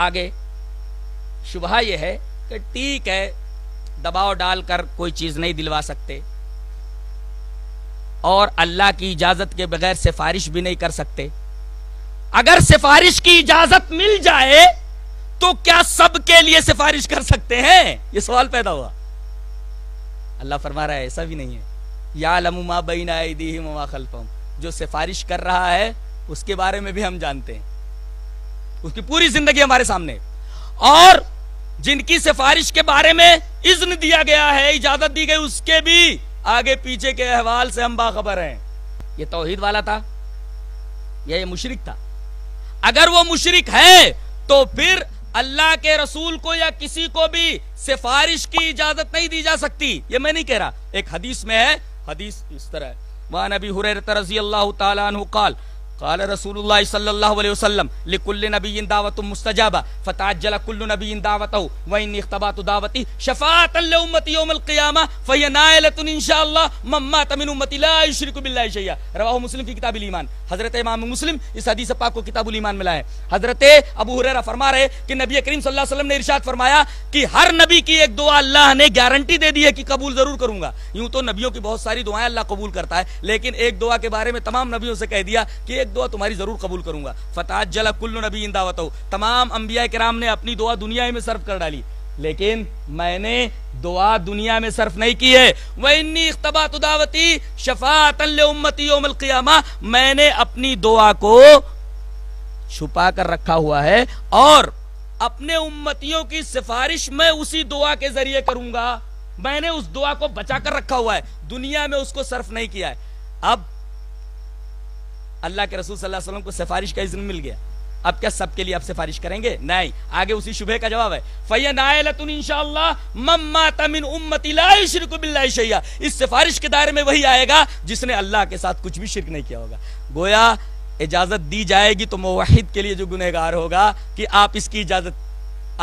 آگے شبہہ یہ ہے کہ ٹھیک ہے دباؤ ڈال کر کوئی چیز نہیں دلوا سکتے اور اللہ کی اجازت کے بغیر سفارش بھی نہیں کر سکتے. اگر سفارش کی اجازت مل جائے تو کیا سب کے لیے سفارش کر سکتے ہیں؟ یہ سوال پیدا ہوا. اللہ فرما رہا ہے ایسا بھی نہیں ہے. یعلم ما بین ایدیہم وما خلفہم، جو سفارش کر رہا ہے اس کے بارے میں بھی ہم جانتے ہیں، اس کی پوری زندگی ہمارے سامنے. اور جن کی سفارش کے بارے میں اذن دیا گیا ہے، اجازت دی گئی، اس کے بھی آگے پیچھے کے احوال سے ہم باخبر ہیں. یہ توحید والا تھا یا یہ مشرک تھا؟ اگر وہ مشرک ہے تو پھر اللہ کے رسول کو یا کسی کو بھی سفارش کی اجازت نہیں دی جا سکتی. یہ میں نہیں کہہ رہا، ایک حدیث میں ہے، حدیث اس طرح ہے. وعن ابی ہریرہ رضی اللہ تعالی عنہ قال قال رسول اللہ صلی اللہ علیہ وسلم لکل نبی دعوت مستجابہ فتعجل کل نبی دعوتہ وانی اختبات دعوتی شفاعتا لامتی یوم القیامہ فہی نائلۃ انشاءاللہ من مات من امتی لا یشرک باللہ شیئا. رواہ مسلم فی کتاب الایمان. حضرت امام مسلم اس حدیث پاک کو کتاب الایمان میں لائے. حضرت ابو ہریرہ فرما رہے کہ نبی کریم صلی اللہ علیہ وسلم نے ارشاد فرمایا کہ ہر نبی کی ایک دعا اللہ نے گارنٹی دے دی ہے کہ قبول ضرور کروں گا. یوں تو نبیوں کی بہت ساری دعائیں اللہ قبول کرتا ہے، لیکن ایک دعا کے بارے میں تمام نبیوں سے کہہ دیا کہ ایک دعا تمہاری ضرور قبول کروں گا. فتعجل کل نبی دعوتہ، تمام انبیاء کرام نے اپنی دعا دنیا میں صرف کر ڈالی، لیکن میں نے دعا دنیا میں صرف نہیں کی ہے. وَإِنِّي اخْتَبَأْتُ دَعْوَتِي شَفَاعَةً لِأُمَّتِي يَوْمَ الْقِيَامَةِ، میں نے اپنی دعا کو چھپا کر رکھا ہوا ہے اور اپنے امتیوں کی سفارش میں اسی دعا کے ذریعے کروں گا. میں نے اس دعا کو بچا کر رکھا ہوا ہے، دنیا میں اس کو صرف نہیں کیا ہے. اب اللہ کے رسول صلی اللہ علیہ وسلم کو سفارش کا اذن مل گیا، اب کیا سب کے لیے آپ سفارش کریں گے؟ نہیں. آگے اسی شبہ کا جواب ہے فَيَ نَائِلَةٌ انشاءاللہ مَن مَّاتَ مِنْ أُمَّتِي لَا يُشْرِكُ بِاللَّهِ شَيْئًا. اس سفارش کے دائرے میں وہی آئے گا جس نے اللہ کے ساتھ کچھ بھی شرک نہیں کیا ہوگا. گویا اجازت دی جائے گی تو موحد کے لیے جو گنہگار ہوگا کہ آپ اس کی اجازت،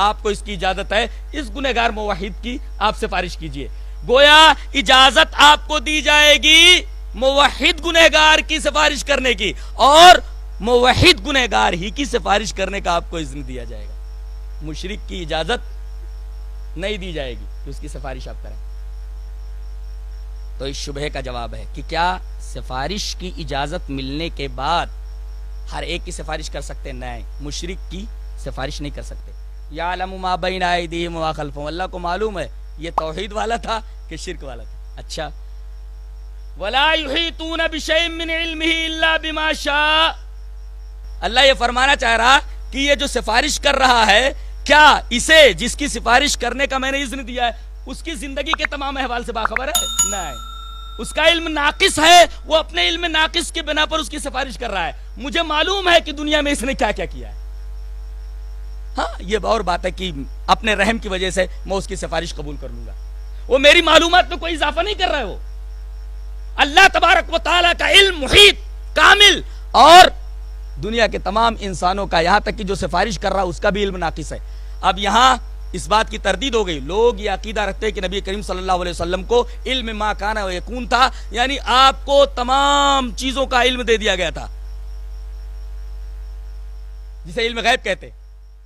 آپ کو اس کی اجازت ہے، اس گنہگار موحد کی آپ سفارش کیجئے. گویا اجازت آپ کو دی جائے گی موحد گنہگار کی سفارش کرنے کی، اور موحد گنہگار ہی کی سفارش کرنے کا آپ کو اذن دیا جائے گا. مشرک کی اجازت نہیں دی جائے گی کہ اس کی سفارش آپ کریں. تو اس شبہ کا جواب ہے کہ کیا سفارش کی اجازت ملنے کے بعد ہر ایک کی سفارش کر سکتے؟ نہیں، مشرک کی سفارش نہیں کر سکتے. یعلم ما بین ایدیہم وما خلفہم، اللہ کو معلوم ہے یہ توحید والا تھا کہ شرک والا تھا. اچھا، ولا یحیطون بشیء من علمہ الا بما شاء. اللہ یہ فرمانا چاہ رہا کہ یہ جو سفارش کر رہا ہے، کیا اسے جس کی سفارش کرنے کا میں نے اذن دیا ہے اس کی زندگی کے تمام احوال سے باخبر ہے؟ نہیں، اس کا علم ناقص ہے، وہ اپنے علم ناقص کے بنا پر اس کی سفارش کر رہا ہے. مجھے معلوم ہے کہ دنیا میں اس نے کیا کیا کیا ہے. ہاں، یہ اور بات ہے کہ اپنے رحم کی وجہ سے میں اس کی سفارش قبول کر لوں گا. وہ میری معلومات میں کوئی اضافہ نہیں کر رہا ہے. وہ اللہ تبارک و تعالیٰ کا علم محیط کامل، اور دنیا کے تمام انسانوں کا، یہاں تک کہ جو سفارش کر رہا اس کا بھی علم ناقص ہے. اب یہاں اس بات کی تردید ہو گئی. لوگ یہ عقیدہ رکھتے ہیں کہ نبی کریم صلی اللہ علیہ وسلم کو علم ما کان و یکون تھا، یعنی آپ کو تمام چیزوں کا علم دے دیا گیا تھا، جسے علم غیب کہتے.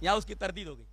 یہاں اس کی تردید ہو گئی.